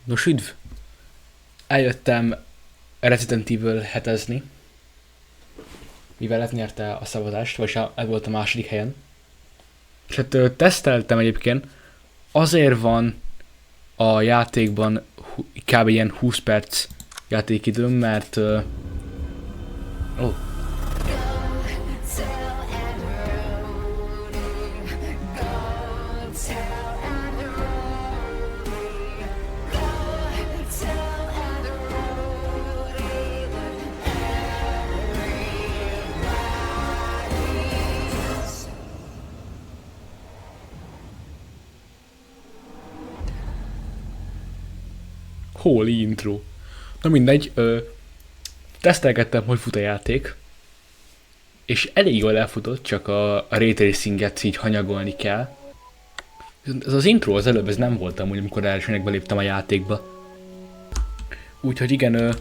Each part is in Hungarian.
Nos üdv! Eljöttem Resident Evil 7-ezni, mivel ez nyerte a szavazást, vagyis ez volt a második helyen. És hát teszteltem egyébként, azért van a játékban kb. Ilyen 20 perc játékidőm, mert... Holy intro. Na mindegy, tesztelgettem, hogy fut a játék, és elég jól elfutott, csak a ray tracinget így hanyagolni kell. Ez az intro az előbb, ez nem volt amúgy, amikor elsőnek beléptem a játékba. Úgyhogy igen,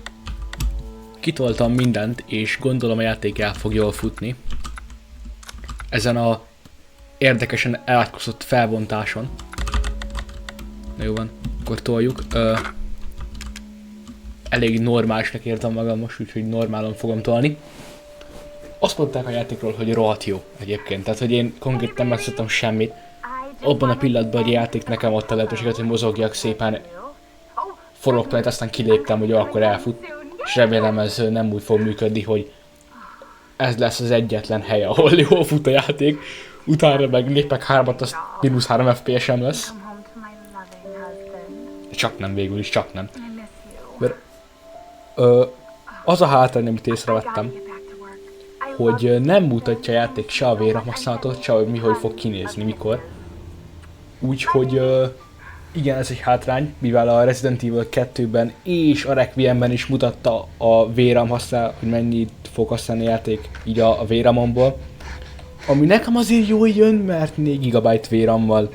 kitoltam mindent, és gondolom a játék el fog jól futni. Ezen a érdekesen elátkozott felbontáson. Na jó van, akkor toljuk. Elég normálisnak értem magam most, úgyhogy normálon fogom tolni. Azt mondták a játékról, hogy rohadt jó egyébként, tehát hogy én konkrétan nem megszoktam semmit. Abban a pillanatban, hogy a játék nekem adta lehetőséget, hogy mozogjak szépen forogtam, aztán kiléptem, hogy akkor elfut. És remélem ez nem úgy fog működni, hogy ez lesz az egyetlen hely, ahol jól fut a játék. Utána meg lépek 3-at, az -3 FPS-em lesz. Csak nem végül is, csak nem. Mert az a hátrány, amit észrevettem, hogy nem mutatja a játék se a vérhasználatot, se hogy hogy fog kinézni, mikor. Úgyhogy igen, ez egy hátrány, mivel a Resident Evil 2-ben és a Requiemben is mutatta a VRAM használ, hogy mennyit fog használni a játék így a VRAM-omból. Ami nekem azért jól jön, mert 4 GB VRAM-val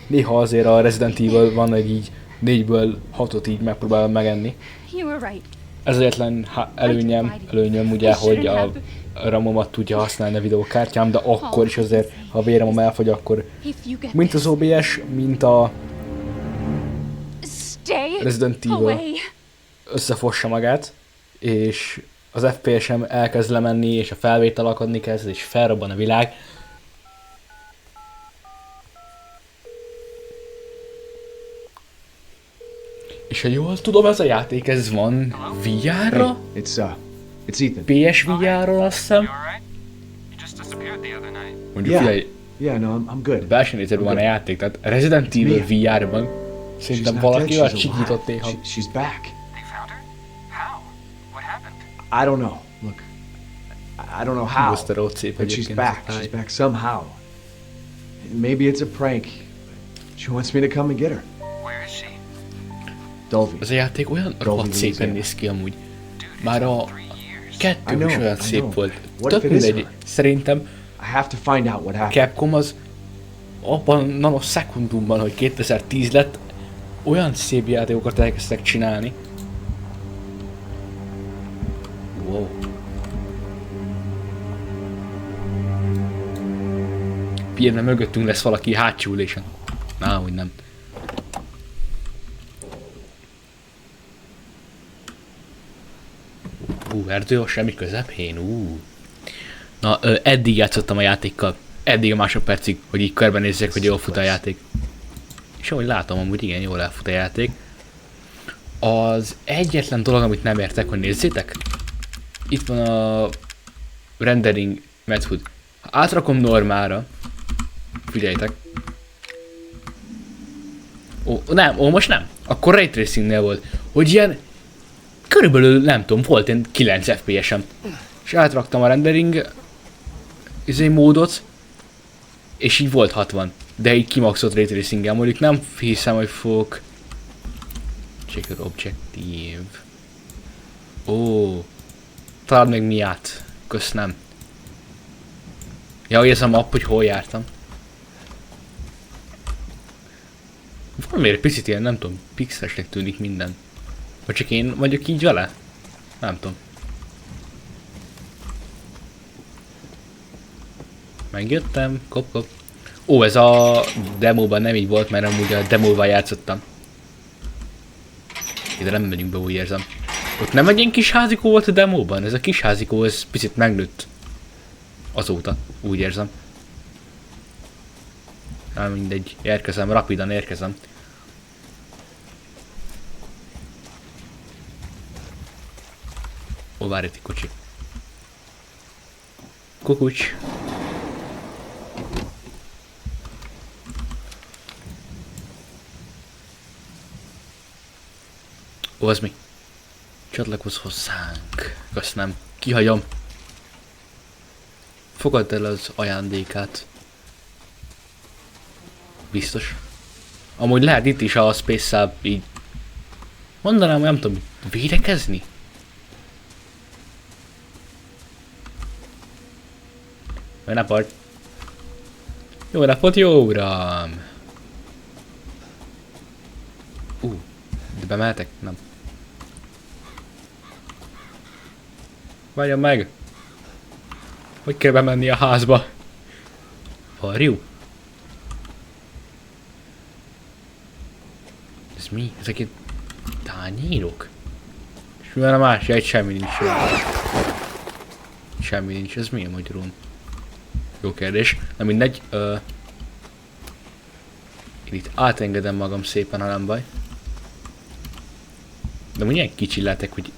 néha azért a Resident Evil van, hogy így 4-ből 6-ot így megpróbálom megenni. Ez egyetlen előnyöm ugye, hogy a RAM-omat tudja használni a videókártyám, de akkor is azért, ha a VRAM-om elfogy, akkor mint az OBS, mint a Resident Evil összefossa magát, és az FPS-em elkezd lemenni, és a felvétel akadni kezd, és felrobban a világ. És ha jól tudom, ez a játék, ez van VR-ra? It's Ethan. PSVR-ról azt hiszem. Mondjuk figyelj, Yeah, no, I'm good. versenyrészben van a játék, tehát Resident Evil VR-ban szerintem valaki olyan csikított néha. She's back. They found her? How? What happened? I don't know. Look, I don't know how, Ezt a rót szép but she's egyébként. back. She's back somehow. Maybe it's a prank. She wants me to come and get her. Where is she? Dolby. Ez a játék olyan rohadt szépen néz ki amúgy. Már a 3 years. kettő is olyan I szép know. volt. What if Tök it is mindegy, her? szerintem I have to find out what happened. Capcom az abban nanoszekundumban, hogy 2010 lett, olyan szép játékokat elkezdtek csinálni. Wow. Pillanat, mögöttünk lesz valaki hátsó ülésen. Na, hogy nem. Erdő a semmi közepén, Na, eddig játszottam a játékkal. Eddig a másodpercig, hogy így körbenézzek, hogy jól fut a játék. És ahogy látom, amúgy igen, jól elfut a játék. Az egyetlen dolog, amit nem értek, hogy nézzétek. Itt van a rendering method. Ha átrakom normálra, figyeljétek. Most nem. Akkor Ray Tracingnél volt. Hogy ilyen, körülbelül nem tudom, volt ilyen 9 FPS-em. És átraktam a rendering módot, és így volt 60. De így kimaxolt Ray Tracing-el. Mondjuk nem hiszem, hogy fogok... Checker Objective... Találd meg miát. Köszönöm. Ja, hogy ez a map, hogy hol jártam. Valamiért picit ilyen, nem tudom, pixelsnek tűnik minden. Vagy csak én vagyok így vele? Nem tudom. Megjöttem, kop. Ez a demóban nem így volt, mert amúgy a demóval játszottam. ide nem megyünk be, úgy érzem. Ott nem egy ilyen kis házikó volt a demóban? Ez a kis házikó, ez picit megnőtt. Azóta, úgy érzem. Nem mindegy, érkezem, rapidan érkezem. Ó, várj, itt egy kocsi. Kukucs. Ó, az mi? Csatlakozz hozzánk. Köszönöm. Kihagyom. Fogadd el az ajándékát. Biztos. Amúgy lehet itt is a Space-szel így... Mondanám, hogy nem tudom, védekezni? Jó napot! Jó napot, jó uram! De bemehetek? Nem. Várjon meg! Hogy kell bemenni a házba? Varjú? Ez mi? Ezek itt tányérok? És mi van a más? Egy semmi nincs. Semmi nincs. Ez mi a magyarul? Jó kérdés. Na mindegy. Én itt átengedem magam szépen, ha nem baj. De milyen kicsi lehetek, hogy...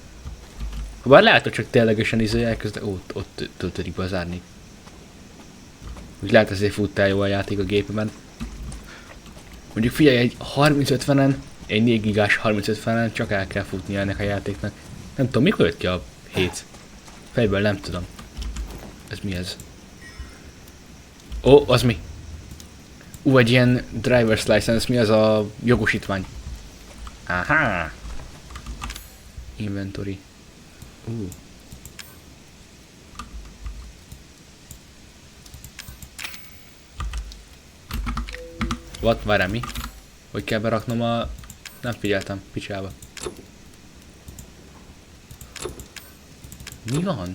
Bár lehet, hogy csak ténylegesen elkezd, ott töltődik be az árnyék. Úgy lehet, ezért futtál jó a játék a gépemen. Mondjuk figyelj, egy 30-50-en, egy 4 gigás 30-50-en csak el kell futnia ennek a játéknak. Nem tudom, mikor jött ki a 7? Fejből nem tudom. Ez mi ez? Ó, az mi? Egy ilyen driver's license, mi az a jogosítvány? Aha! Inventory. What? Várjál, mi? Hogy kell beraknom a... Nem figyeltem, picsába. Mi van?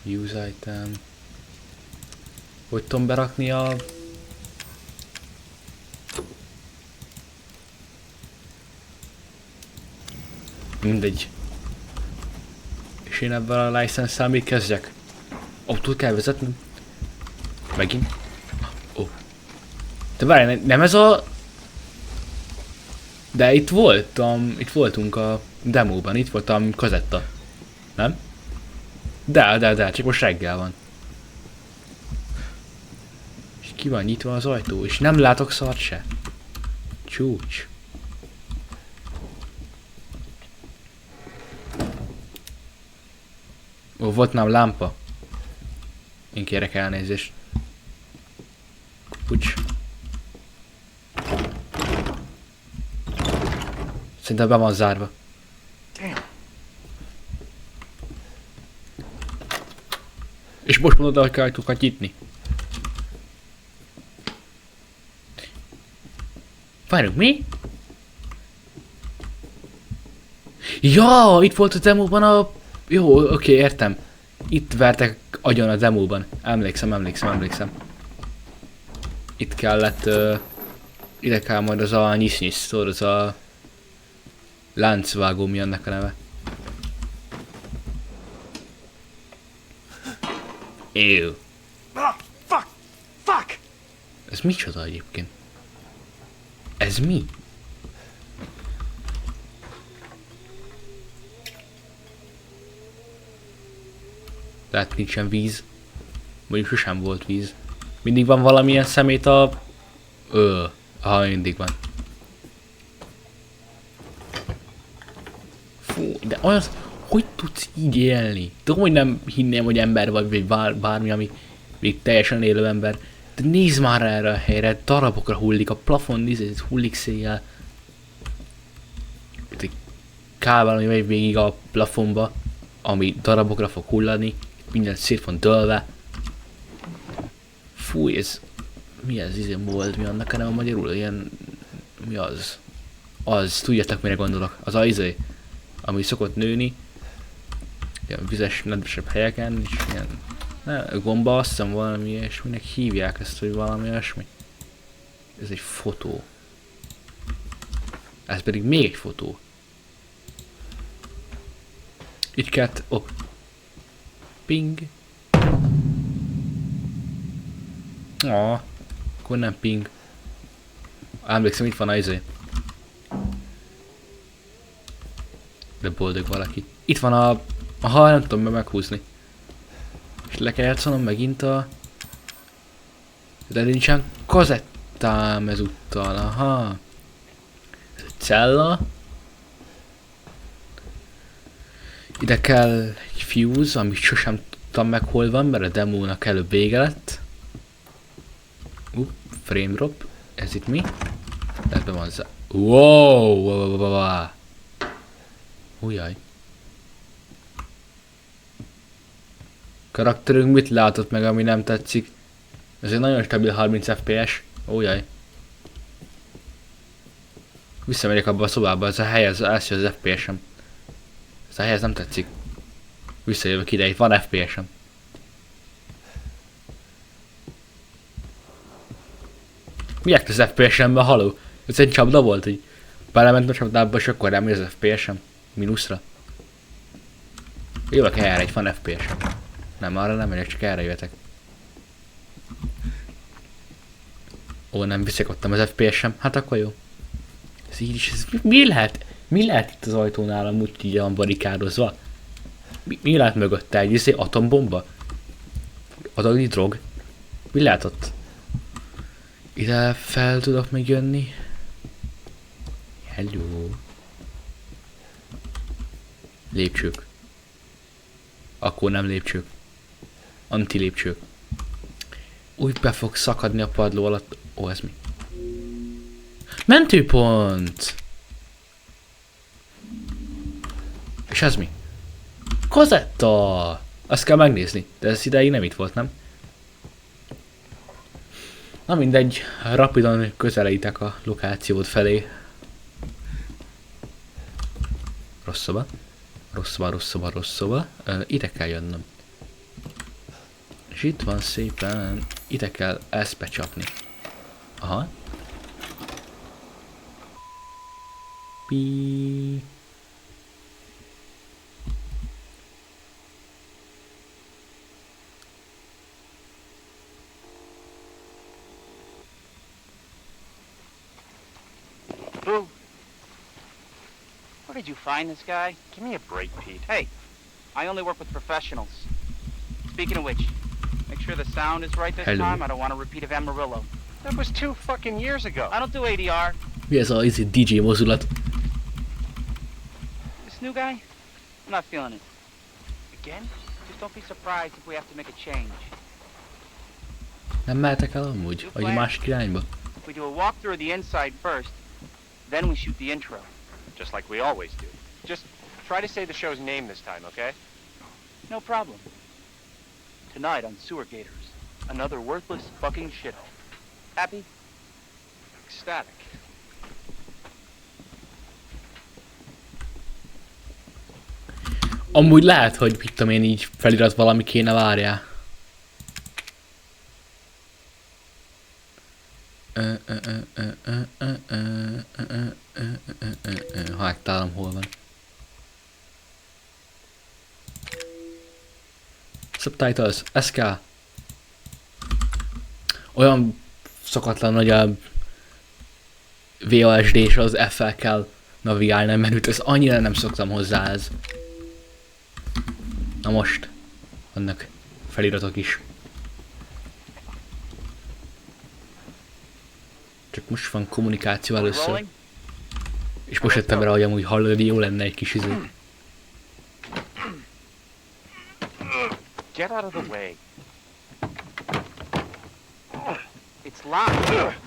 Use item. Hogy tudom berakni a... Mindegy. És én ebben a license-szel még kezdjek? Autót kell vezetnem? Megint? Ó. De várj, nem ez a... De itt voltunk a demóban, itt volt a kazetta. Nem? De, csak most reggel van. És ki van nyitva az ajtó, és nem látok szart se. Csúcs. Ó, volt nálam lámpa. Én kérek elnézést. Kucs. Szerintem be van zárva. És most mondod, hogy kell ajtókat nyitni. Várjunk, mi? Ja, itt volt a demóban a... Jó, oké, értem. Itt vertek agyon a demóban. Emlékszem. Itt kellett... ide kell majd az a nyisz-nyisz, tudod, az a... láncvágó, mi annak a neve. Ew. Fuck! Ez micsoda egyébként? Ez mi? Tehát nincsen víz. Mondjuk sosem volt víz. Mindig van valamilyen szemét a... Aha, mindig van. Fú, de olyan... Hogy tudsz így élni? Tudom, hogy nem hinném, hogy ember vagy bármi, ami még teljesen élő ember. De nézd már erre a helyre, darabokra hullik, a plafon nézd, hullik széjjel. Itt egy kábel, ami megy végig a plafonba, ami darabokra fog hullani, minden szét van dőlve. Fúj, ez... Mi ez? Mold, mi annak a neve magyarul? Ilyen... Mi az? Az, tudjátok mire gondolok. Az a ami szokott nőni. Ilyen vizes, nedvesebb helyeken, és ilyen... Gomba, azt hiszem valami ilyesminek hívják ezt, hogy valami olyasmi. Ez egy fotó. Ez pedig még egy fotó. Itt kellett... Oh. Ping. Akkor nem ping. Emlékszem, itt van a izé. De boldog valaki. Itt van a... Aha, nem tudom meghúzni. És le kell játszanom megint a... De nincsen kazettám ezúttal, aha. Ez egy cella. Ide kell egy fuse, amit sosem tudtam meg hol van, mert a demónak előbb vége lett. Frame drop. Ez itt mi? Ebben van az... Wow! Ujjaj. Karakterünk mit látott meg, ami nem tetszik? Ez egy nagyon stabil 30 FPS. Ujjaj. Visszamegyek abba a szobába, ez a hely, ez első az FPS-em. Ez a hely, ez nem tetszik. Visszajövök ide, itt van FPS-em. Mi lett az FPS-emben, haló? Ez egy csapda volt, hogy belement a csapdába, és akkor nem az FPS-em. Mínuszra. Jövök erre, egy van FPS-em. Nem, arra nem megyek, csak erre jöhetek. Ó, nem visszakottam az FPS-em. Hát akkor jó. Ez így is, ez mi lehet? Mi lehet itt az ajtónál amúgy így van barikádozva? Mi lehet mögötte? Egy izé atombomba? Adagni drog? Mi lehet ott? Ide fel tudok még jönni? Hello. Lépcsők. Akkor nem lépcsők. Anti-lépcsők. Úgy be fog szakadni a padló alatt. Ó, ez mi? Mentőpont! És ez mi? Kazetta! Azt kell megnézni. De ez ideig nem itt volt, nem? Na mindegy, rapidon közelítek a lokációt felé. Rossz szoba. Rossz szoba. Ide kell jönnöm. És itt van szépen, ide kell ezt becsapni. Aha. Pi. Boo! Where did you find this guy? Give me a break, Pete. Hey, I only work with professionals. Speaking of which, make sure the sound is right this Hello. time. I don't want a repeat of Amarillo. That was 2 fucking years ago. I don't do ADR. Mi ez a DJ mozulat? This new guy? I'm not feeling it. Again? Just don't be surprised if we have to make a change. Nem mehetek el amúgy? Vagy a másik irányba? We do a walkthrough of the inside first, then we shoot the intro. Just like we always do. Just try to say the show's name this time, okay? No problem. Tonight on Sewer Gators, another worthless fucking shithole. Happy? Ecstatic. Amúgy lehet, hogy mit tudom én így felirat valami kéne, várjál. Ha megtalálom, hol van. Subtitles, SK. Olyan szokatlan, hogy a VLSD és az F-fel kell navigálni a menüt, ez annyira nem szoktam hozzá ez. Na most, vannak feliratok is. Csak most van kommunikáció először. Rolling? És most jöttem rá, hogy amúgy hallani jó lenne egy kis izé. Get out of the way. It's locked.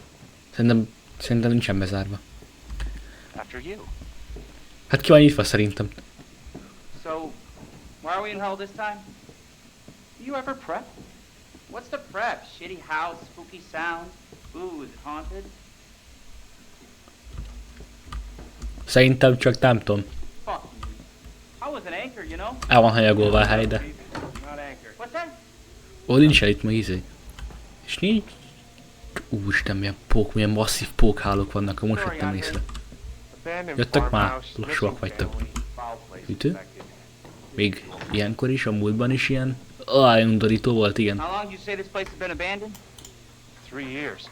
Szerintem nincsen bezárva. After you. Hát ki van nyitva szerintem. So, why are we in hell this time? Do you ever prep? What's the prep? Shitty house, spooky sounds? Ooh, is it haunted? Szerintem csak nem tudom. Fuck you. I was an anchor, you know? El van hanyagolva a hely, de... Not anchored. What's that? Ó, nincs el itt meg izé. És nincs... Úristen, milyen masszív pókhálók vannak, most vettem észre. Jöttök már? Lassúak vagytok. Ütő? Még ilyenkor is, a múltban is ilyen... undorító volt, igen. How long do you say this place has been abandoned? 3 years.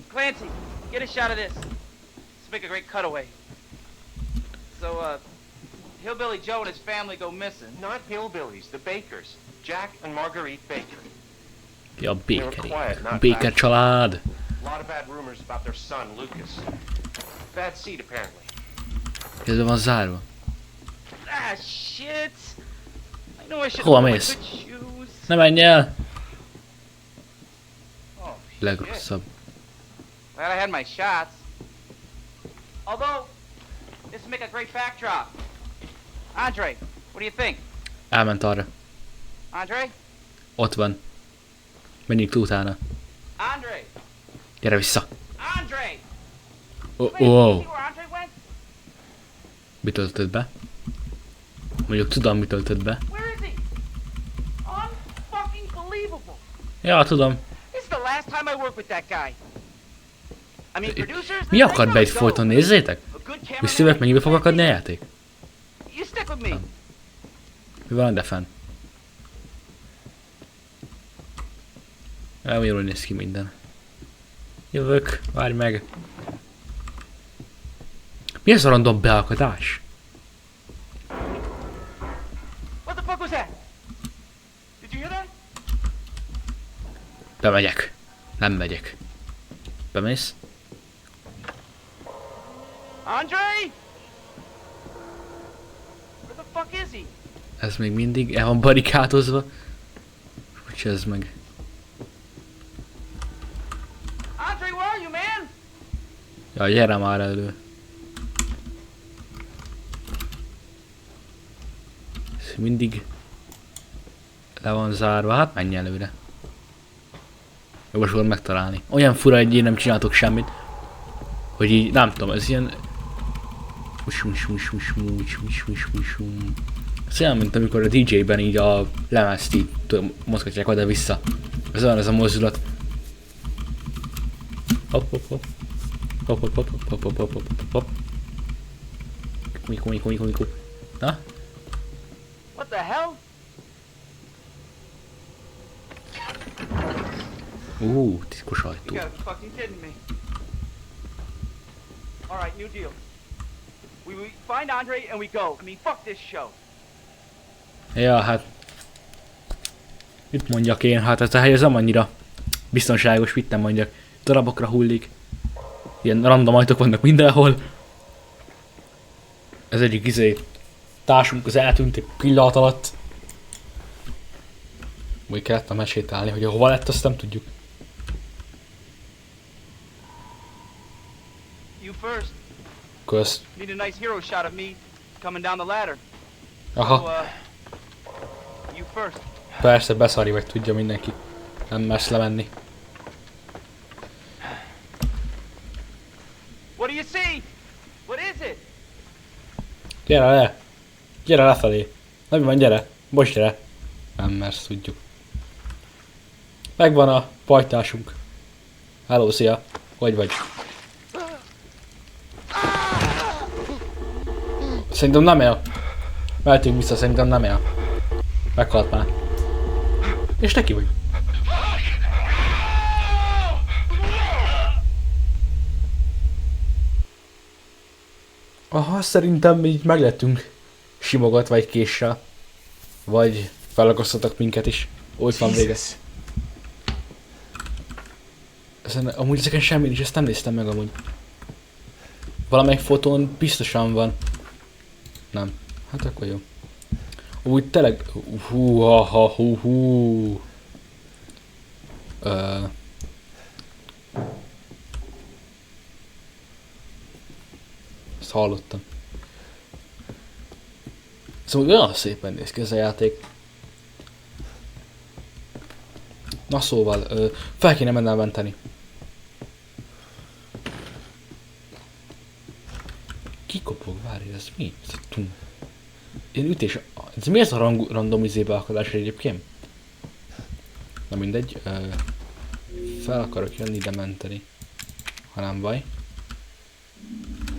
Clancy, get a shot of this. Let's make a great cutaway. So, Hillbilly Joe and his family go missing. Not hillbillies, the Bakers. Jack and Marguerite Baker. Ja, Baker. Baker család. A lot of bad rumors about their son, Lucas. Bad seed, apparently. Ez van zárva. Ah, shit! I know I should Hova have mész? good shoes. Ne menj el! Oh, shit. Legrosszabb. Glad I had my shots. Although, this would make a great backdrop. Andre, what do you think? Elment arra. Andre? Ott van. Menjünk túl utána. Andre! Gyere vissza. Andre! Oh, Wait, you oh. see where Andre went? Mit töltött be? Mondjuk tudom, mit töltött be. Where is he? Unfucking believable! Ja, tudom. This is the last time I work with that guy. I mean, producers... Mi akad be itt folyton, nézzétek? A good cameraman- Visszajövök, mennyibe fog akadni a játék? You stick with me. Mi van de fenn? Nem jól néz ki minden. Jövök, várj meg. Mi ez a random beakadás? What the fuck was that? Did you hear that? Bemegyek. Nem megyek. Bemész? Andre? Where the fuck is he? Ez még mindig el van barikádozva. Hogy ez meg. Andre, where are you, man? Ja, gyere már elő. Ez mindig le van zárva, hát menj előre. Jó, most fogod megtalálni. Olyan fura, hogy én nem csináltok semmit. Hogy így, nem tudom, ez ilyen... Ez olyan, mint amikor a DJ-ben így a lemezt így mozgatják oda-vissza. Ez olyan ez a mozdulat. Hopp, hopp, hopp. Hopp, hopp, hopp, hopp, hopp, hopp, hopp, hopp, hopp. Kumiku. Na? What the hell? Titkos ajtó. You gotta be fucking kidding me. Alright, new deal. We find Andre and we go. I mean, fuck this show. Ja, hát... Mit mondjak én? Hát ez a hely az nem annyira biztonságos, mit nem mondjak. Darabokra hullik. Ilyen random ajtók vannak mindenhol. Ez egyik társunk az eltűnt egy pillanat alatt. Úgy kellett mesétálni, hogy hova lett, azt nem tudjuk. You first. Kösz. Need a nice hero shot of me coming down the ladder. Aha. So, you first. Persze, beszari vagy, tudja mindenki. Nem mersz lemenni. What do you see? What is it? Gyere le! Gyere lefelé! Nem van, gyere! Most gyere! Nem mersz, tudjuk. Megvan a pajtásunk. Hello, szia! Hogy vagy? Szerintem nem él. Mehetünk vissza, szerintem nem él. Meghalt már. És neki vagy. Aha, szerintem így meglettünk simogatva egy késsel. Vagy felakasztottak minket is. Ott van vége. Amúgy ezeken semmi nincs, ezt nem néztem meg amúgy. Valamelyik fotón biztosan van. Nem. Hát akkor jó. Úgy tényleg... Hú. Ezt hallottam. Szóval olyan szépen néz ki ez a játék. Na szóval, fel kéne mennem menteni. Kikopog, várj, ez mi? Ez tum. Ilyen ütés... Ez mi ez a random beakadás egyébként? Na mindegy. Fel akarok jönni ide menteni. Ha nem baj.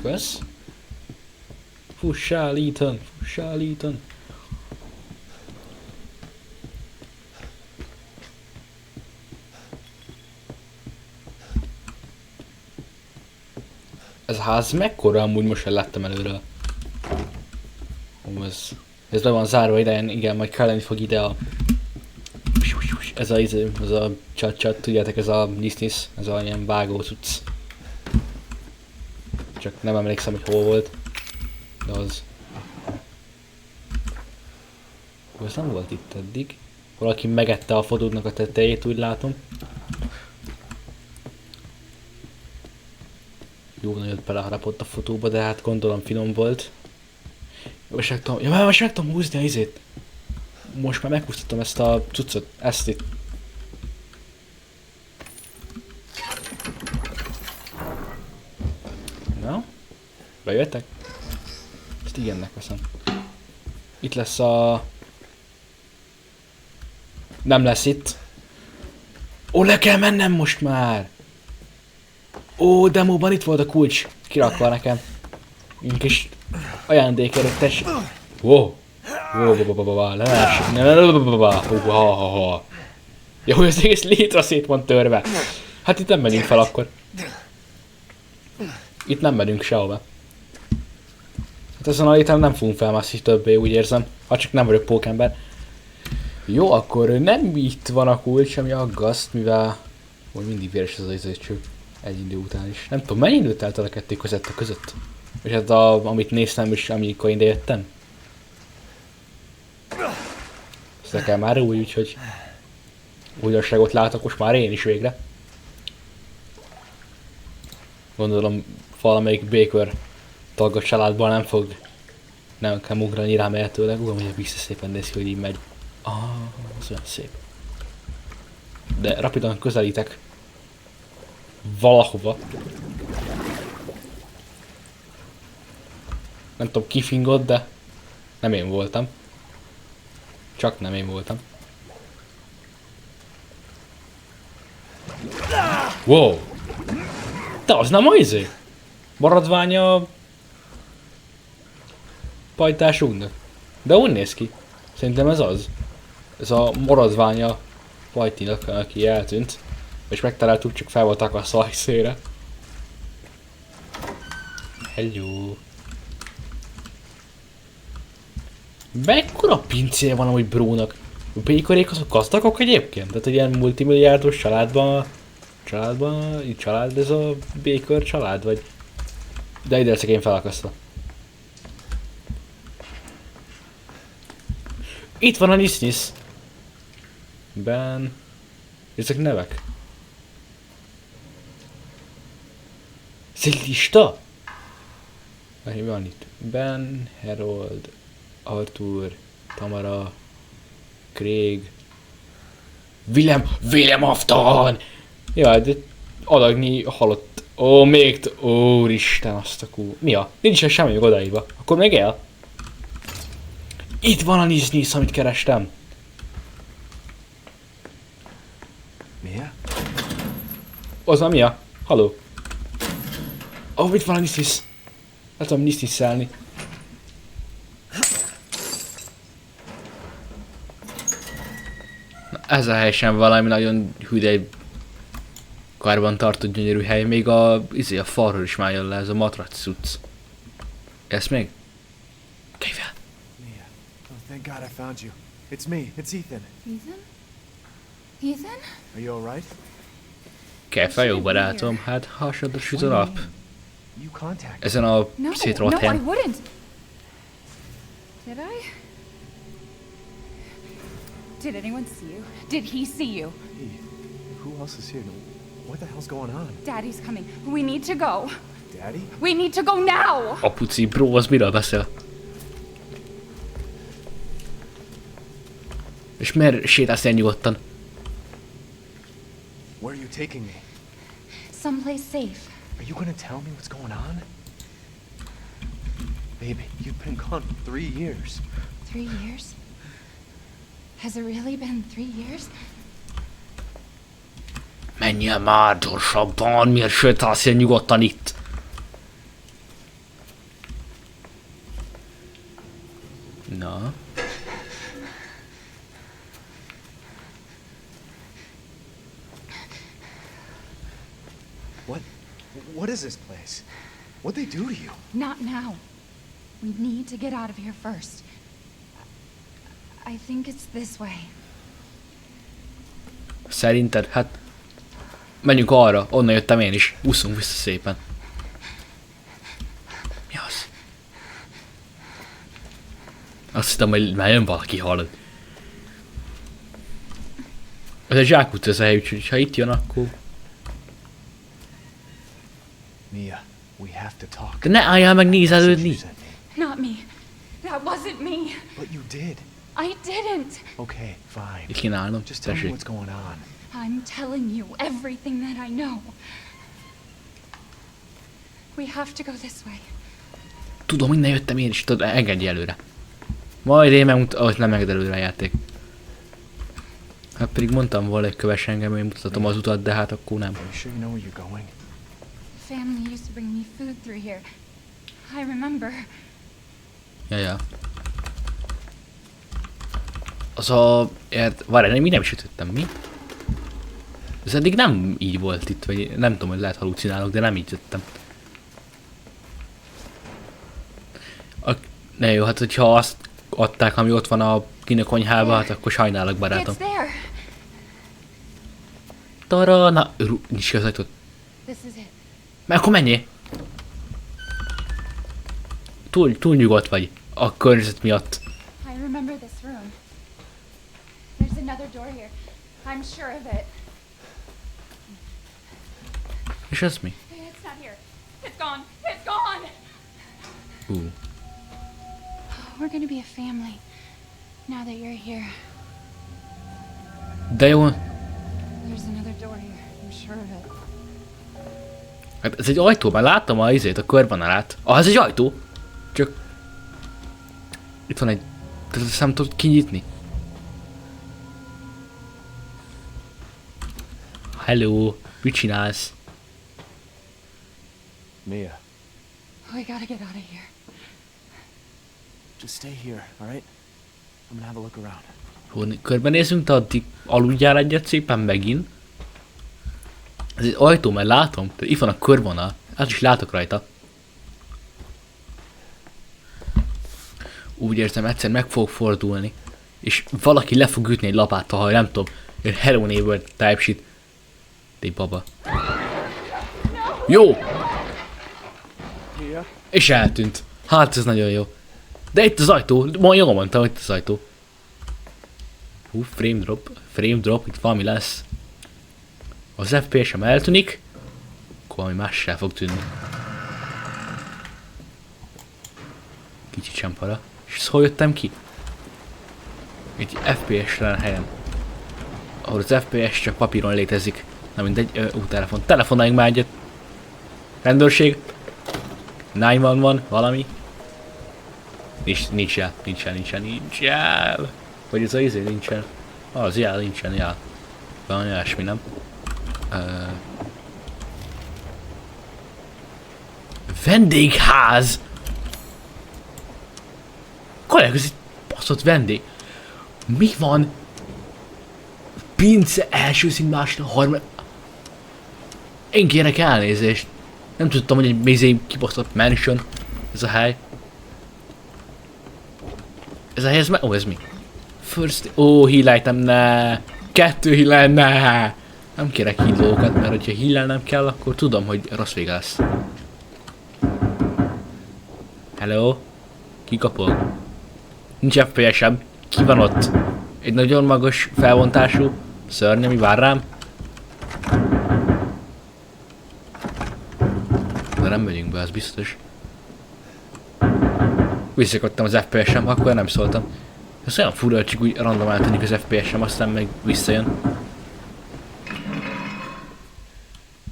Kösz. Fussál, Ethan! Fussál, Ethan! Ez a ház mekkora amúgy most láttam előre. Ez be van zárva idején, igen, majd kelleni fog ide a... Ez a csat, tudjátok, ez a nisz, ez a ilyen vágó cucc. Csak nem emlékszem, hogy hol volt. De az... Ez nem volt itt eddig. Valaki megette a fotódnak a tetejét, úgy látom. Jó nagyot beleharapott a fotóba, de hát gondolom finom volt. Most meg tudom, most meg tudom húzni a izét. Most már meghúztatom ezt a cuccot, ezt itt. Na? Bejöttek? Ezt igennek veszem. Itt lesz a... Nem lesz itt. Ó, le kell mennem most már! Ó, demóban itt volt a kulcs. Kirakva nekem. Egy kis ajándékért, tessék. Wow. Jó, hogy az egész létre szét van törve. Hát itt nem megyünk fel akkor. Itt nem megyünk sehova. Hát ezen a léten nem fogunk felmászni többé, úgy érzem. Ha csak nem vagyok pókember. Jó, akkor nem itt van a kulcs, ami aggaszt, mivel... Hogy mindig véres ez az izécső. Egy idő után is. Nem tudom, mennyi időt telt a kettő között? És hát amit néztem is, amikor ide jöttem. Ezt nekem már új, úgyhogy... újdonságot látok most már én is végre. Gondolom valamelyik Baker tag a családban nem kell ugrani rám eltőleg. Uram, hogy vissza szépen néz ki, hogy így megy. Az olyan szép. De rapidan közelítek. Valahova. Nem tudom ki fingott, de nem én voltam. Csak nem én voltam. Wow! De az nem a izé? Maradványa... pajtásunknak. De úgy néz ki. Szerintem ez az. Ez a maradványa pajtinak, aki eltűnt. És megtaláltuk, csak fel volt akasztva a szélre. Hello. Mekkora pincéje van amúgy Brónak? A Bakerék azok gazdagok egyébként? Tehát egy ilyen multimilliárdos család ez a Baker család, vagy? De ide leszek én felakasztva. Itt van a nisz. Ben... Ezek nevek? Ez egy lista? Mi van itt? Ben, Harold, Arthur, Tamara, Craig, Willem Afton! Jaj, de adagnyi halott. Ó, még úristen, azt a Mi a? Nincsen semmi odaírva. Akkor még el? Itt van a nisz, amit kerestem. Mia? Az a Mia? Halló? Itt van a nisz. Nem tudom niszniszelni. Na, ez a hely sem valami nagyon hüdej karban tartott gyönyörű hely. Még a falról is már jön le, ez a matrac cucc. Ezt még? Kével. Mia. Oh, thank God I found you. It's me. It's Ethan. Ethan? Ethan? Are you all right? Kefa, jó barátom, hát hasadra süt a nap. You contacted. Ezen a No, szétrohadt no, I helyen. wouldn't. Did I? Did anyone see you? Did he see you? Hey, who else is here? What the hell's going on? Daddy's coming. We need to go. Daddy? We need to go now! Apuci, bro, az miről beszél? És miért sétálsz ilyen nyugodtan? Where are you taking me? Someplace safe. Are you gonna tell me what's going on? Baby, you've been gone for 3 years. 3 years? Has it really been 3 years? Menjél már gyorsabban, miért sétálsz ilyen nyugodtan itt? Na. What is this place? What'd they do to you? Not now. We need to get out of here first. I think it's this way. Szerinted? Hát... Menjünk arra, onnan jöttem én is. Úszunk vissza szépen. Mi az? Azt hittem, hogy már jön valaki, hallod. Ez egy zsákutca ez a hely, úgyhogy ha itt jön, akkor... Mia, we have to talk. De ne álljál meg nézelődni! You sent me. Not me. That wasn't me. But you did. I didn't. Okay, fine. Itt kéne állnom, Just tell me tessék. what's going on. I'm telling you everything that I know. We have to go this way. Tudom, innen jöttem én is, tudod, engedj előre. Majd én ahogy nem enged előre a játék. Hát pedig mondtam volna, hogy kövess engem, én mutatom az utat, de hát akkor nem. Are you sure you know where you're going? The family used to bring me food through here. I remember. Ja. Az a... Várj, mi nem sütöttem, mi? Ez eddig nem így volt itt, vagy nem tudom, hogy lehet halucinálok, de nem így jöttem. Ne jó, hát hogyha azt adták, ami ott van a kine konyhába, hát akkor sajnálok, barátom. It's there. Tara, na, nyisd ki az ajtót. This is it. Mert akkor menjél! Túl nyugodt vagy a környezet miatt. I remember this room. There's another door here. I'm sure of it. És ez mi? It's not here. It's gone. It's gone. We're gonna be a family. Now that you're here. De jó. There's another door here. I'm sure of it. Hát ez egy ajtó, már láttam a izét, a körvonalát. Ez egy ajtó. Csak... Itt van egy... Tehát ezt nem tudod kinyitni. Hello, mit csinálsz? Mia, We gotta get out of here. just stay here, alright? I'm gonna have a look around. Körbenézünk, te addig aludjál egyet szépen megint. Ez egy ajtó, mert látom, tehát itt van a körvonal, azt is látok rajta. Úgy érzem, egyszer meg fog fordulni, és valaki le fog ütni egy lapáttal, ha nem tudom, egy Hello Neighbor type shit. Egy baba. Jó! Mia? És eltűnt. Hát ez nagyon jó. De itt az ajtó, ma jól mondtam, hogy itt az ajtó. Frame drop, itt valami lesz. Az FPS-em eltűnik, akkor valami más el fog tűnni. Kicsit sem para. És hol jöttem ki? Egy FPS-len helyen. Ahol az FPS csak papíron létezik. Na mindegy, telefon. Telefonáljunk már egyet. Rendőrség. 911, valami. Nincs jel. Vagy ez a izé nincsen. Az jel, nincsen jel. Valami olyasmi, nem? Vendégház! Kollégák, ez egy baszott vendég. Mi van? Pince első szín, második, harmadik... Én kérek elnézést. Nem tudtam, hogy egy mézé kibaszott mansion. Ez a hely. Ez a hely, ez ez mi? First... heal item, ne! 2 heal, ne! Nem kérek hillókat, mert hogyha hillelnem kell, akkor tudom, hogy rossz vége lesz. Hello? Ki kapog? Nincs FPS-em. Ki van ott? Egy nagyon magas felvontású szörny, ami vár rám. De nem megyünk be, az biztos. Visszakadtam az FPS-em, akkor nem szóltam. Ez olyan fura, hogy csak úgy random eltűnik az FPS-em, aztán meg visszajön.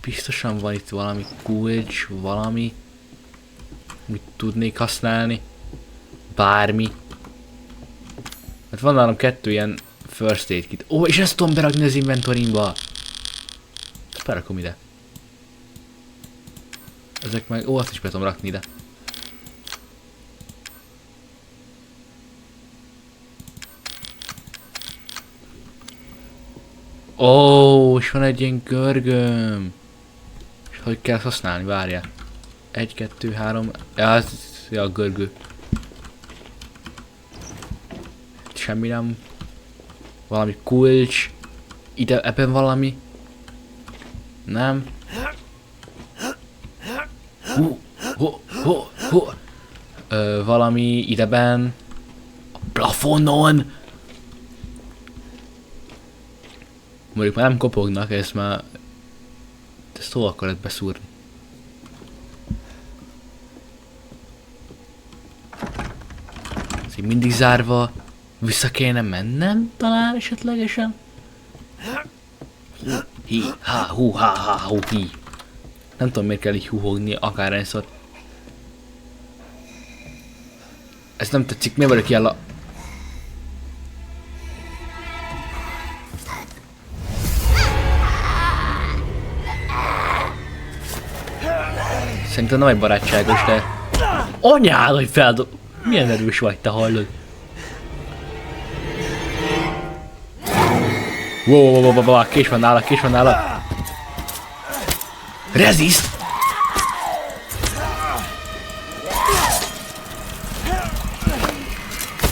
Biztosan van itt valami kulcs, valami, mit tudnék használni. Bármi. Hát van nálam 2 ilyen first aid kit. Ó, és ezt tudom berakni az inventorimba. Ezt berakom ide. Ezek meg... Ó, azt is be tudom rakni ide. Ó, és van egy ilyen görgöm. És hogy kell ezt használni? Várjál. 1, 2, 3... Ja, ez a görgő. Semmi nem. Valami kulcs. Ide, ebben valami. Nem. Valami ideben. A plafonon. Mondjuk már nem kopognak, ezt már... Ezt hol akarod beszúrni? Ez így mindig zárva. Vissza kéne mennem talán esetlegesen? Hi, ha, hu, ha, ha, hu, hi. Nem tudom miért kell így húhogni akárhányszor. Ez nem tetszik, miért vagyok ilyen Szerintem nem egy barátságos, de... Anyád, hogy feldob... Milyen erős vagy, te hallod? Wow, kés van nála. Resist!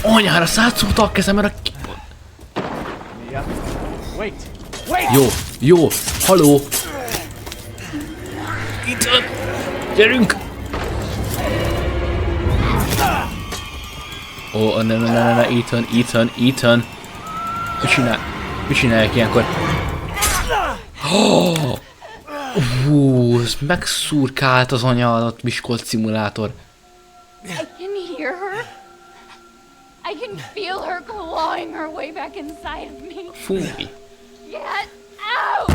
Anyára szátszolta a kezemre a... Jó, haló! Ethan! Gyerünk! Ó, ne, Ethan! Mit csinálják ilyenkor? Ez megszurkált az anyádat, Miskolc szimulátor. I can hear her. I can feel her clawing her way back inside of me. Fúj. Get out!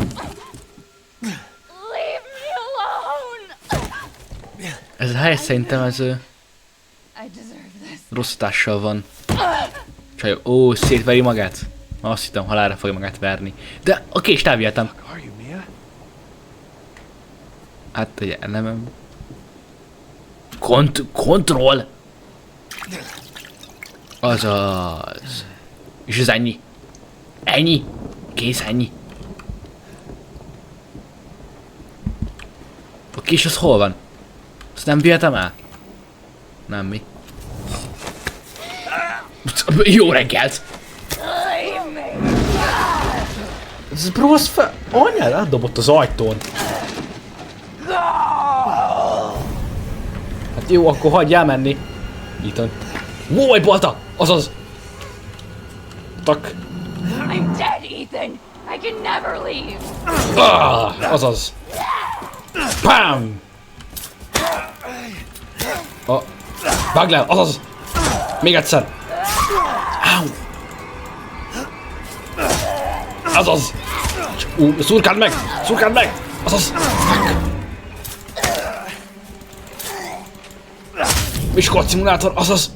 Leave me alone! Ez a hely szerintem ez I deserve this. rossz hatással van. Csaj, ó, szétveri magát. Azt hittem, halálra fogja magát verni. De a kést elvihetem. Are you, Mia? Hát ugye nem... Kontroll! Azaz. És ez ennyi. Ennyi. Kész ennyi. A kés az hol van? Azt nem vihetem el? Nem mi. Jó reggelt! Ez bro, az fel... Anyád átdobott az ajtón. Hát jó, akkor hagyjál menni. Ethan. Wow, egy balta! Azaz! Tak. I'm dead, Ethan. I can never leave. Azaz. Bam! Vágd le, azaz! Még egyszer! Áú! Azaz! Szurkáld meg! Szurkáld meg! Azaz! Fuck! Miskolc szimulátor, azaz!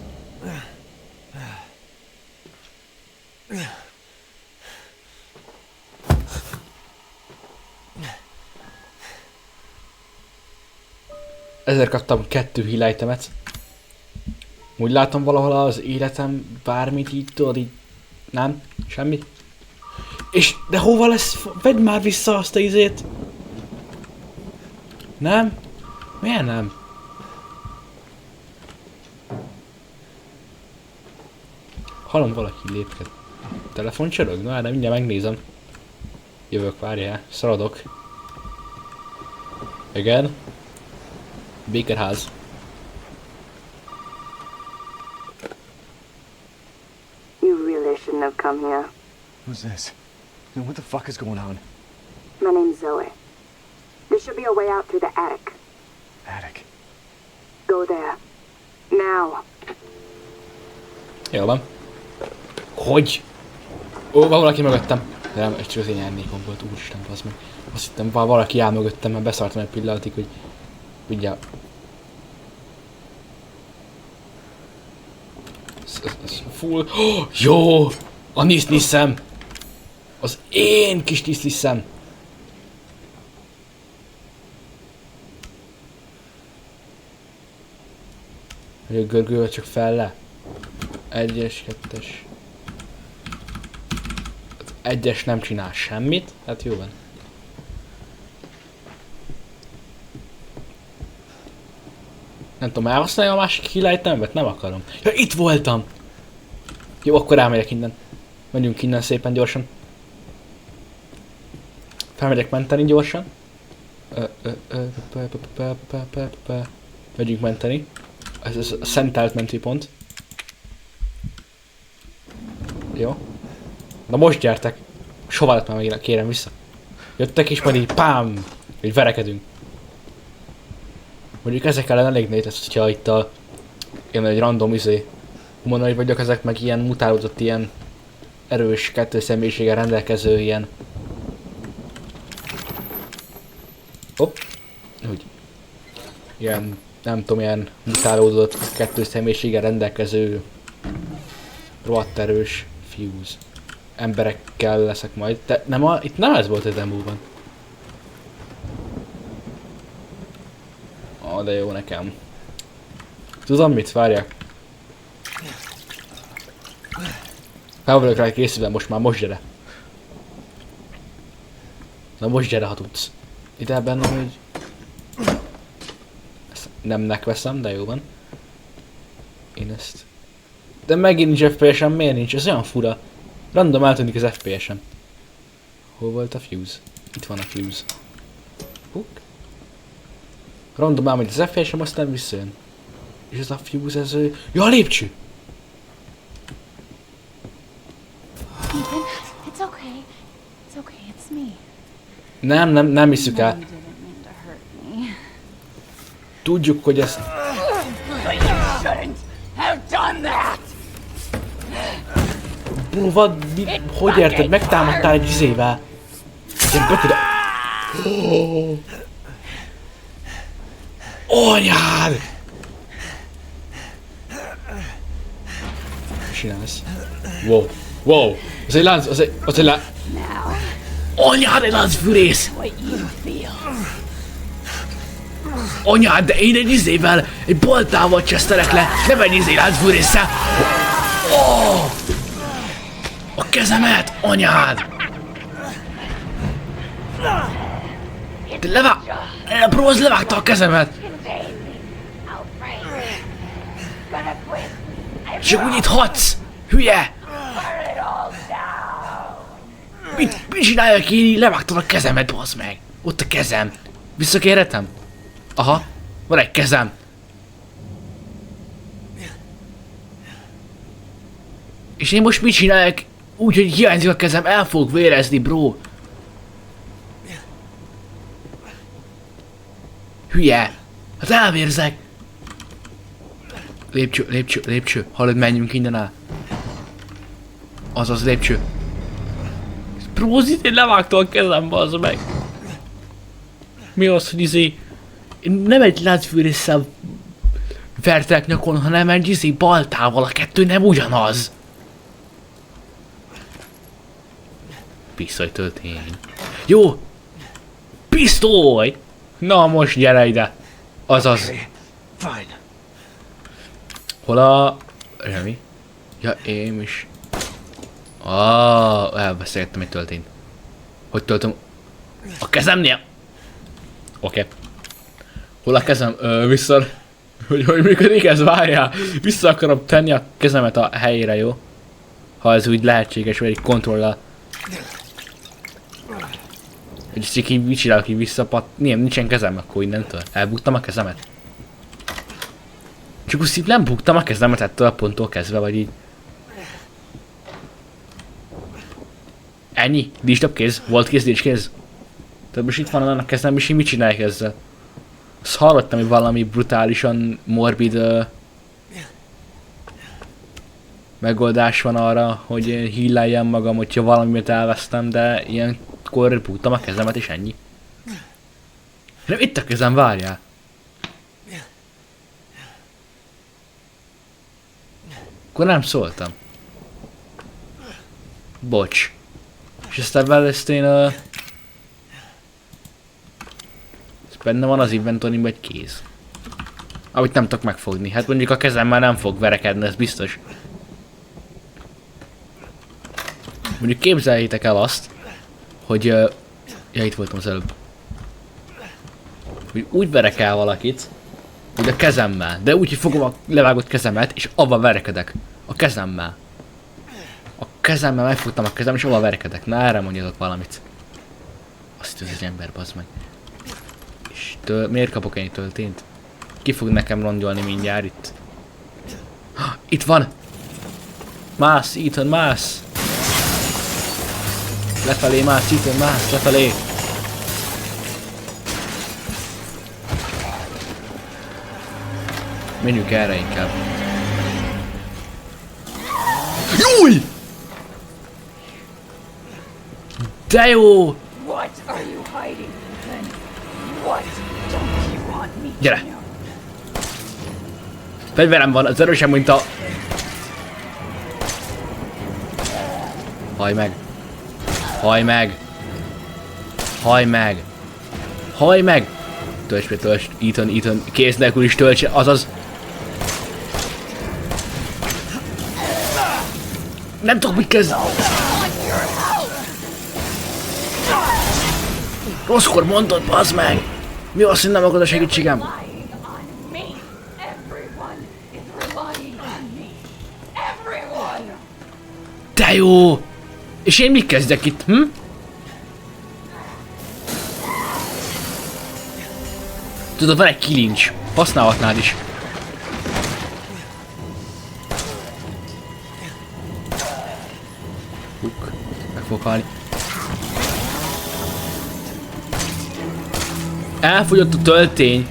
Ezért kaptam 2 heal itemet. Úgy látom valahol az életem bármit így tudod így... Nem? Semmi? És de hova lesz? Vedd már vissza azt a izét! Nem? Miért nem? Hallom, valaki lépked. Telefon csörög? Na, de mindjárt megnézem. Jövök, várjál. Szaladok. Igen. Békerház. You really shouldn't have come here. Who's this? What the fuck is going on? My name's Zoe. There should be a way out through the attic. Attic. Go there. Now. Jó van. Hogy? Ó, van valaki mögöttem. De nem, csak az én árnyékom volt, úristen, bazd meg. Azt hittem, valaki áll mögöttem, mert beszartam egy pillanatig, hogy... Vigyál. full. Oh, jó! A niszniszem! Az én kis niszniszem! Hogy a görgővel csak fel le. 1-es, 2-es. Az 1-es nem csinál semmit, hát jó van. Nem tudom, elhasználja a másik highlight-nemet? Nem akarom. Ja, itt voltam! Jó, akkor elmegyek innen. Menjünk innen szépen gyorsan. Felmegyek menteni gyorsan. Megyünk menteni. Ez a szentelt mentőpont. Jó. Na most gyertek. Sovált már megint, kérem vissza. Jöttek és majd így pám! Így verekedünk. Mondjuk ezek ellen elég nehéz lesz, hogyha itt a... Ilyen egy random humanoid vagyok, ezek meg ilyen mutálódott, ilyen erős kettőszemélyiséggel rendelkező ilyen... Hopp. Úgy. Ilyen, nem tudom, ilyen mutálódott kettőszemélyiséggel rendelkező rohadt erős Fuse emberekkel leszek majd. De nem itt nem ez volt a demóban. De jó nekem. Tudom mit? Várják. Fel vagyok rá készülve, most gyere. Na most gyere, ha tudsz. Ide benne, hogy... Ezt nemnek veszem, de jó van. Én ezt... De megint nincs FPS-em, miért nincs? Ez olyan fura. Random eltűnik az FPS-em. Hol volt a Fuse? Itt van a Fuse. Random elmegy az FPS-em, aztán visszajön. És ez a Fuse, ez... Ja, a lépcső! Ethan, it's okay. It's okay, it's me. Nem hiszük el. You didn't mean to hurt me. Tudjuk, hogy ez... Bro, hogy érted? Megtámadtál egy izével. Ilyen kötöd a... Anyád! Mi csinálsz? Wow. Az egy lánc, az egy lánc... Anyád, egy láncfűrész! Anyád, de én egy izével, egy boltával csesztelek le, nem egy izé láncfűrésszel! Oh! A kezemet, anyád! De bro, az levágta a kezemet! Csak úgy itt hadsz! Hülye! Mit csináljak én így? Levágtad a kezemet, bazd meg! Ott a kezem! Visszakérhetem? Aha, van egy kezem! És én most mit csináljak? Úgy, hogy hiányzik a kezem, el fogok vérezni, bro! Hülye! Hát elvérzek! Lépcső. Hallod, menjünk innen el. Azaz, lépcső. Prózit, én levágtam a kezem, bazd meg. Mi az, hogy izé... Én nem egy láncfűrésszel vertek nyakon, hanem egy izé baltával, a kettő nem ugyanaz. Pisztoly töltény. Jó! Pisztoly! Na most gyere ide! Azaz. Fine. Hol a... Mi? Ja, én is. Elbeszélgettem egy töltényt. Hogy töltöm? A kezemnél? Oké. Hol a kezem? Vissza... Hogy működik ez? Várjál! Vissza akarom tenni a kezemet a helyére, jó? Ha ez úgy lehetséges, vagy egy kontrollal. Hogy ezt így mit csinálok, így visszapat... Nincsen kezem akkor innentől. Elbuktam a kezemet. Csak úgy nem buktam a kezemet ettől a ponttól kezdve, vagy így. Ennyi? Nincs több kéz? Volt kéz, nincs kéz? Tehát most itt van annak kezem, és én mit csinálják ezzel? Azt hallottam, hogy valami brutálisan morbid megoldás van arra, hogy híleljem magam, hogyha valamit elvesztem, de ilyenkor buktam a kezemet, és ennyi. Nem, itt a kezem, várjál! Akkor nem szóltam. Bocs. És aztán Valestine, ez benne van az inventorimban egy kéz. Amit nem tudok megfogni. Hát mondjuk a kezemmel nem fog verekedni, ez biztos. Mondjuk képzeljétek el azt, hogy... ja, itt voltam az előbb. Hogy úgy verek el valakit, hogy a kezemmel. De úgy, hogy fogom a levágott kezemet, és avval verekedek. A kezemmel. A kezemmel megfogtam a kezem, és avval verekedek. Na, erre mondjatok valamit. Azt hiszem, ez egy ember, bazd meg. És miért kapok ennyi töltényt? Ki fog nekem rongyolni mindjárt itt? Itt van! Mász, Ethan, mász! Lefelé mász, Ethan, mász, lefelé! Menjünk erre inkább. Júj! De jó! What are you hiding, Ethan? What don't you want me to Gyere! know? Fegyverem van, az erősen, mint a... Hajj meg! Hajj meg! Hajj meg! Hajj meg! Tölts be, tölts! Ethan, kéz nélkül is tölts, azaz... Nem tudok mit kezdeni! Rosszkor mondod, bazd meg! Mi az, hogy nem akad a segítségem? Relying on me. Everyone is relying on me. Everyone! De jó! És én mit kezdek itt, hm? Tudod, van egy kilincs. Használhatnád is. Huk, meg fog halni. Elfogyott a töltény.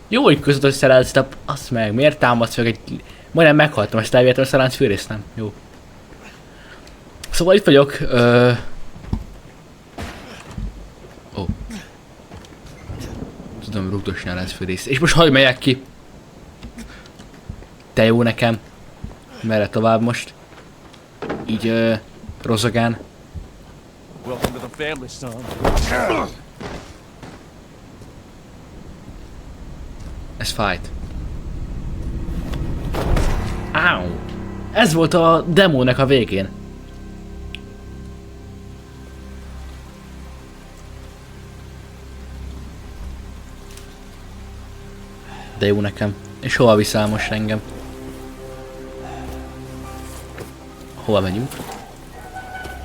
Jó, hogy között összerállsz, de azt meg, miért támadsz meg egy... Majdnem meghaltam, ezt elvihetem a szeránc fűrésztem. Jó. Szóval itt vagyok. Ó. Tudom, rúgdosni a láncfűrészt. És most hadd megyek ki. Te jó nekem. Merre tovább most? Így rozogán. Welcome to the family, son. Ez fájt. Áú! Ez volt a demónak a végén. De jó nekem. És hova viszel most engem? Hova megyünk?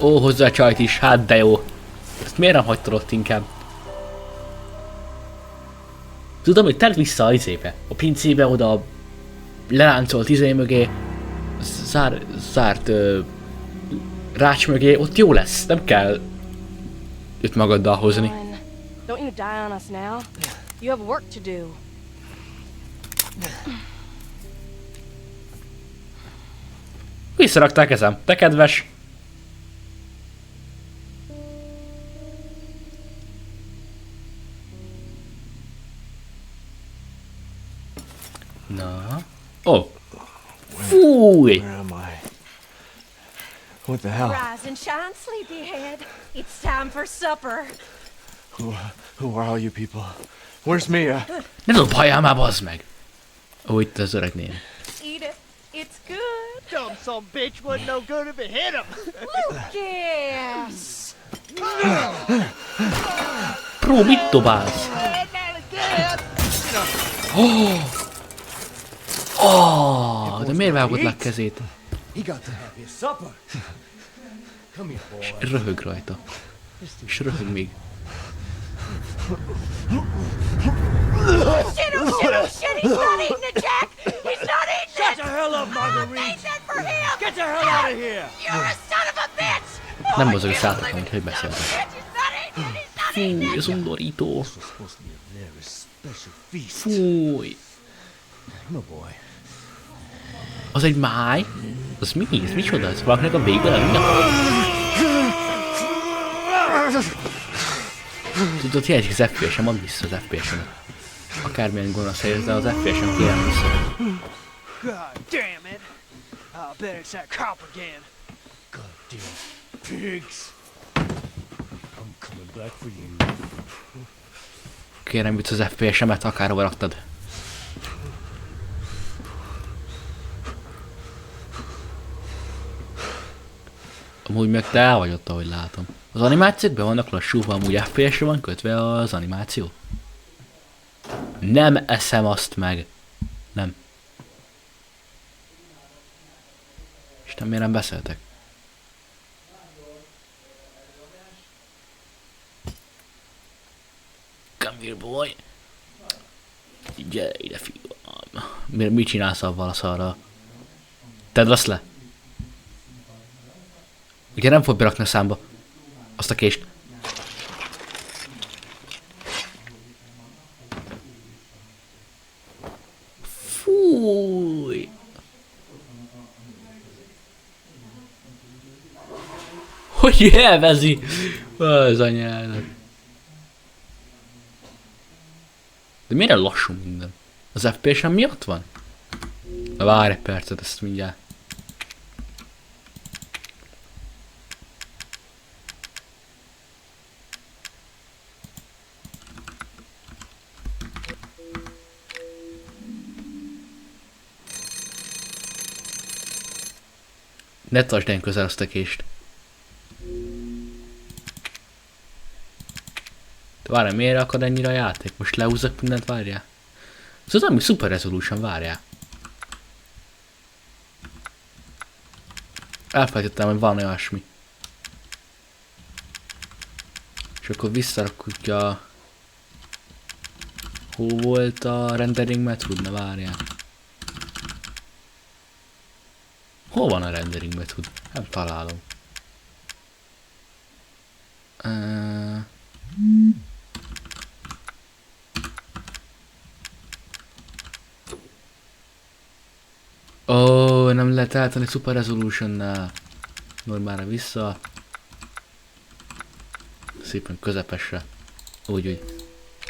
Ó, hozzá a csajt is, hát de jó. Ezt miért nem hagytad ott inkább? Tudom, hogy tedd vissza a izébe. A pincébe oda leláncolt izé mögé. Zárt rács mögé. Ott jó lesz. Nem kell őt magaddal hozni. Don't you die on us now. You have work to do. Visszarakták kezem. Te kedves. Na. Oh. Fúj. Where am I? What the hell? Rise and shine, sleepyhead. It's time for supper. Who are all you people? Where's Mia? Ne dobhaljál már, bazd meg. Ó, itt az öreg nén. Eat it. It's good. Dumb son bitch wasn't no good if it hit him. Lucas! Pró, mit dobálsz? De miért vágod meg kezét? He got to have his supper. Come here, boy. És röhög rajta. És röhög még. Shit, oh shit, oh shit! He's not eating it, Jack! He's not eating Shut it! the hell up, Marguerite! Made that for him! Get the hell out of here! You're a son of a bitch! Nem mozog a szálltak, hogy beszéltek. Bitch, he's not eating it! He's not eating it! Fúj, ez undorító. Supposed to be a very special feast. Fúj. No boy. Az egy máj? Az mi? Ez micsoda? Ez valakinek a végben a Tudod, hiányzik az FPS-em, add vissza az FPS-emet. Akármilyen gonosz helyez, de az FPS-em kérem vissza. God damn it! I bet it's that cop again. Goddamn pigs. I'm coming back for you. Kérem, vitt az FPS-emet, akárhova raktad. Amúgy meg te el vagy ott, ahogy látom. Az animációk be vannak lassúva, amúgy FPS-re van kötve az animáció. Nem eszem azt meg. Nem. Isten, miért nem beszéltek? Come here, boy. Gyere ide, fiúm. Mit csinálsz avval a szarral? Tedd azt le. Ugye nem fog berakni a számba azt a kést. Fúj. Hogy élvezi? Az anyádat. De miért lassú minden? Az FPS-en miatt van? Na várj egy percet, ezt mindjárt. Ne tartsd el közel azt a kést. Várjál, miért akad ennyire a játék? Most lehúzzak mindent, várjál. Ez az ami Super Resolution, várjál. Elfelejtettem, hogy van olyasmi. És akkor visszarakjuk a... Hol volt a rendering method? Na várjál. Hol van a rendering method? Nem találom. Ó, nem lehet állítani Super Resolution-nál. Normálra vissza. Szépen közepesre. Úgy.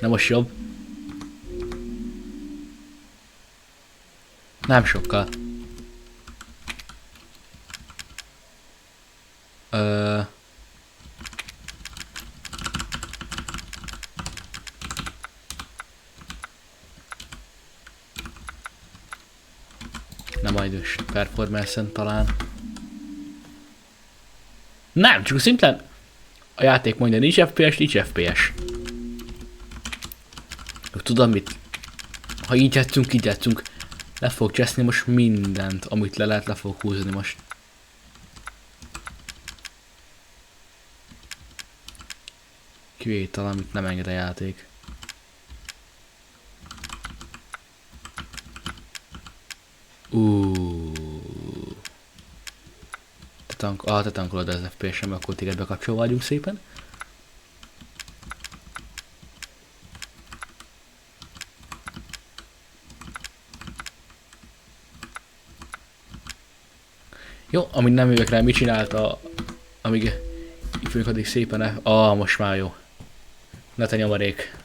Nem most jobb. Nem sokkal. Nem majd ős performance-en talán. Nem, csak szimplán a játék mondja, nincs FPS, nincs FPS. Tudom mit? Ha így játszunk. Le fog cseszni most mindent, amit le lehet, le fog húzni most. Kivétel, amit nem enged a játék. Te tankolod az FPS-em, akkor téged bekapcsolva vagyunk szépen. Jó, amíg nem jövök rá, mit csinálta, amíg ifőnk addig szépen most már jó. Ne te nyomarék.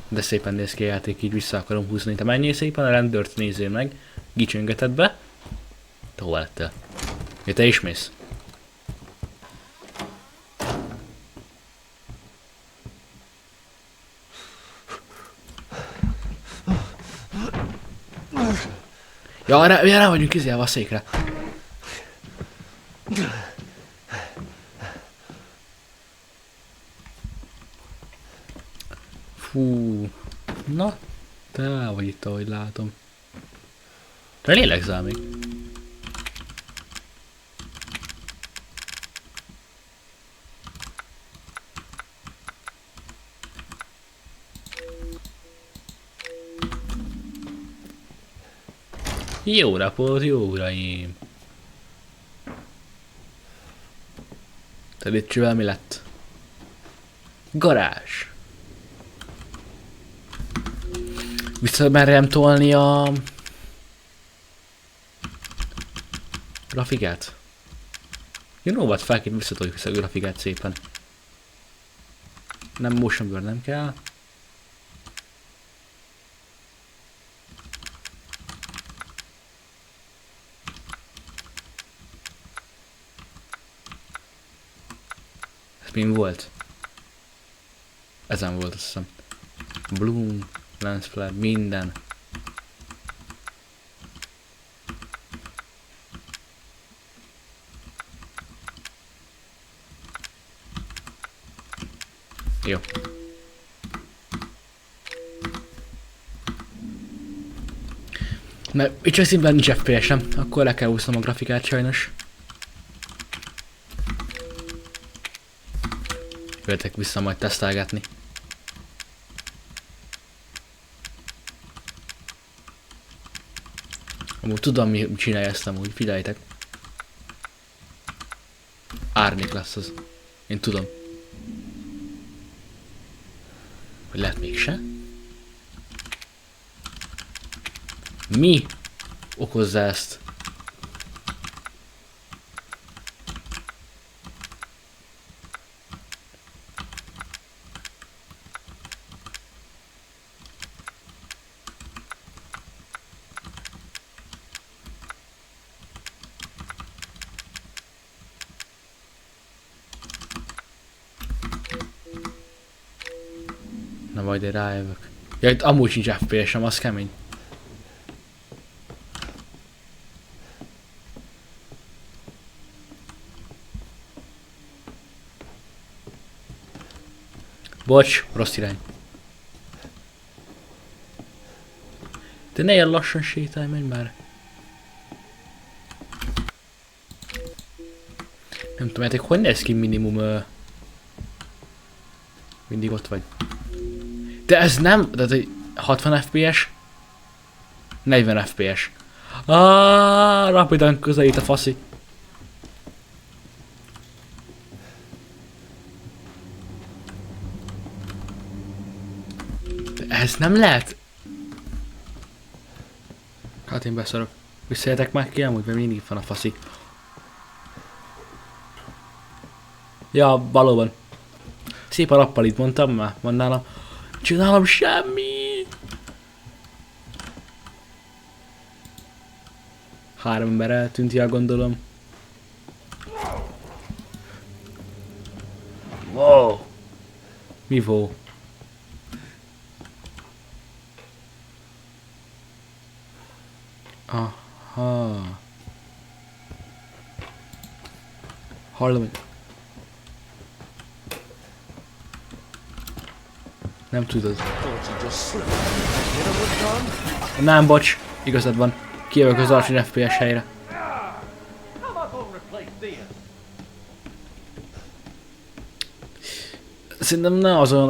De szépen néz ki a játék, így vissza akarom húzni. Te menjél szépen, a rendőrt nézzél meg. Gicsöngeted be. Te hova lettél? Ja, te is mész. Ja, rá vagyunk izélve a székre. Fú. Na, te el vagy itt, ahogy látom. Te lélegzel még. Jó napot, jó uraim! Te lépcsővel mi lett? Garázs! Visszamerjem tolni a... grafikát? You know what, felként visszatoljuk vissza a grafikát szépen. Nem motion blur, nem kell. min volt? Ezen volt, azt hiszem. Bloom, lens flare, minden. Jó. Mert itt csak színben nincs FPS-em, akkor le kell úsznom a grafikát sajnos. Jöttek vissza majd tesztelgetni. Amúgy tudom mi csinálja ezt amúgy, figyeljétek. Árnyék lesz az. Én tudom. Vagy lehet mégse? Mi okozza ezt? Na majd én rájövök. Ja, itt amúgy sincs FPS-em, az kemény. Bocs, rossz irány. De ne ilyen lassan sétálj, menj már. Nem tudom, hát hogy néz ki minimum... Mindig ott vagy. De ez nem... De 60 FPS? 40 FPS. Rapidan közelít a faszi. De ez nem lehet. Hát én beszarok. Visszajöttek már ki amúgy, mert mindig van a faszi. Ja, valóban. Szép a rappalit mondtam már, mondanám. Csinálom semmi! 3 ember eltűnt, ja, gondolom. Wow! Mi wow? Aha. Hallom, hogy... Nem tudod. Nem, bocs. Igazad van. Kijövök az alacsony FPS helyre. Szerintem ne azon...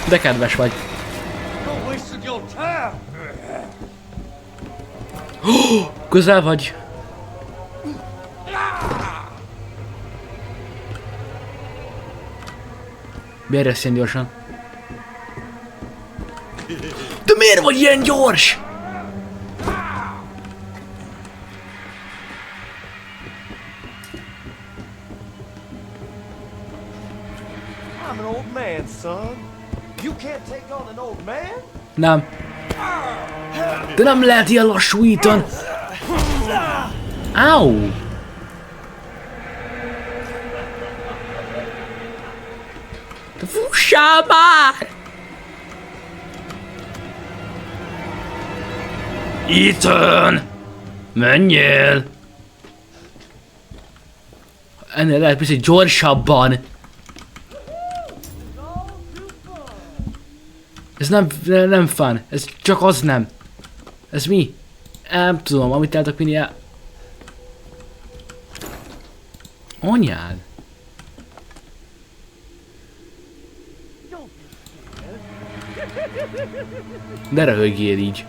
De kedves vagy. Közel vagy. Miért ilyen gyorsan? De miért vagy ilyen gyors? I'm an old man, son. You can't take on an old man? Nem. De nem lehet ilyen lassú, Ethan. Áú! De fussál már! Ethan! Menjél! Ennél lehet bizony gyorsabban. Ez nem fun. Ez csak az nem. Ez mi? Nem tudom, amit el tudok vinni el... Anyád! De röhögjél így.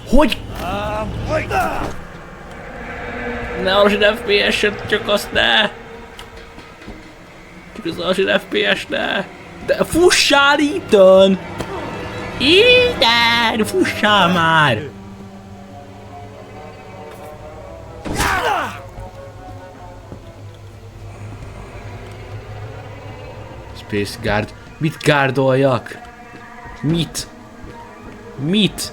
Hogy? Ne alacsony FPS-et, csak azt ne! Csak az alacsony FPS ne! De fussál, Ethan! Ethan, fussál már! Space Guard. Mit gárdoljak? Mit? Mit?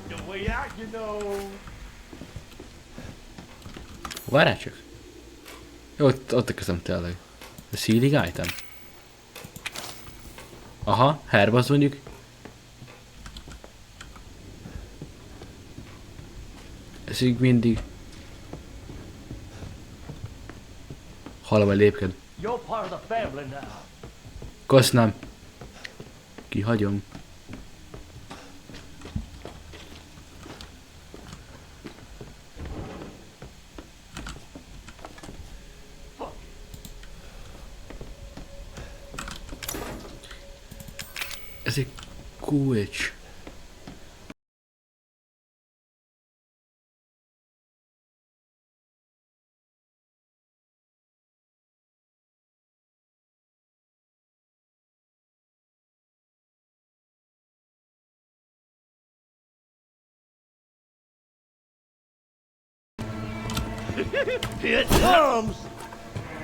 The way out, you know. Várjál csak. Jó, ott a kezem tényleg. A sealing item? Aha, herb az mondjuk. Ez így mindig. Hallom, hogy lépked. You're part of the family now. Köszönöm. Kihagyom. Ez egy kulcs. Here it comes!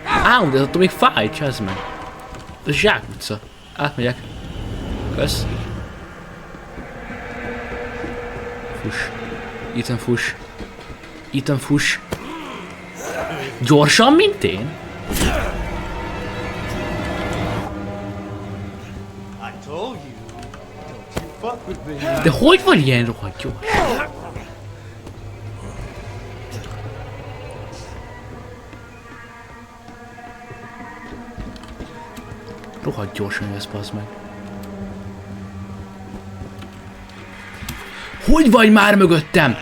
Ám, de ez attól még fáj, csezd meg. Ez zsákutca. Átmegyek. Kösz. Fuss. Ethan, fuss. Ethan, fuss. Gyorsan, mint én? I told you. Don't you fuck with me. De hogy van ilyen rohadt gyors? Rohadt gyorsan jössz, bazd meg. Hogy vagy már mögöttem?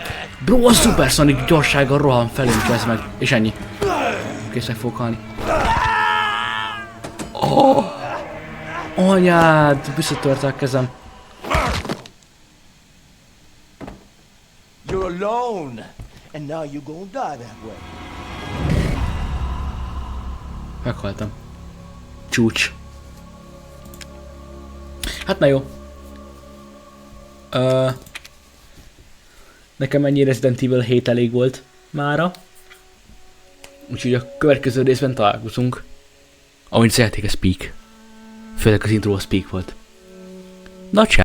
Bro, a Supersonic gyorsággal rohan felünk, ez meg. És ennyi. Kész meg fogok halni. Oh! Anyád, visszatörte a kezem. You're alone. And now you're gonna die that way. Meghaltam. Csúcs. Hát na jó. Nekem ennyi Resident Evil 7 elég volt mára. Úgyhogy a következő részben találkozunk. Amint szerették, a Speak. Főleg az intro a Speak volt. Na csá!